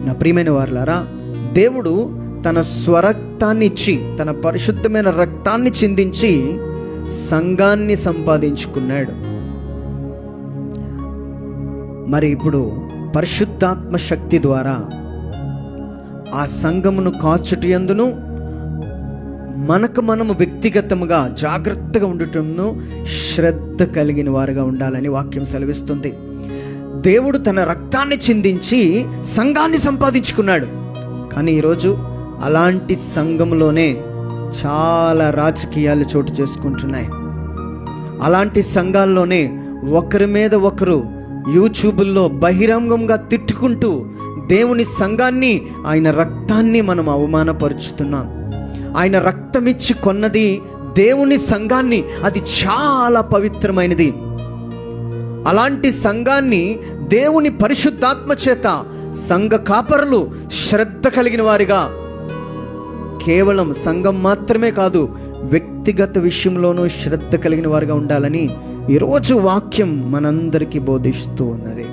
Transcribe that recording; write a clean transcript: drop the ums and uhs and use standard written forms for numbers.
నా ప్రియమైన వారలారా, దేవుడు తన స్వరక్తాన్ని ఇచ్చి, తన పరిశుద్ధమైన రక్తాన్ని చిందించి సంఘాన్ని సంపాదించుకున్నాడు. మరి ఇప్పుడు పరిశుద్ధాత్మ శక్తి ద్వారా ఆ సంఘమును కాచుటయందును మనము వ్యక్తిగతముగా జాగ్రత్తగా ఉండటంను శ్రద్ధ కలిగిన వారుగా ఉండాలని వాక్యం సెలవిస్తుంది. దేవుడు తన రక్తాన్ని చిందించి సంఘాన్ని సంపాదించుకున్నాడు. కానీ ఈరోజు అలాంటి సంఘంలోనే చాలా రాజకీయాలు చోటు చేసుకుంటున్నాయి. అలాంటి సంఘాల్లోనే ఒకరి మీద ఒకరు యూట్యూబుల్లో బహిరంగంగా తిట్టుకుంటూ దేవుని సంఘాన్ని, ఆయన రక్తాన్ని మనం అవమానపరుచుతున్నాం. ఆయన రక్తమిచ్చి కొన్నది దేవుని సంఘాన్ని, అది చాలా పవిత్రమైనది. అలాంటి సంఘాన్ని దేవుని పరిశుద్ధాత్మ చేత సంఘ కాపరులు శ్రద్ధ కలిగిన వారిగా, కేవలం సంఘం మాత్రమే కాదు, వ్యక్తిగత విషయంలోనూ శ్రద్ధ కలిగిన వారిగా ఉండాలని ఈరోజు వాక్యం మనందరికీ బోధిస్తూ ఉన్నది.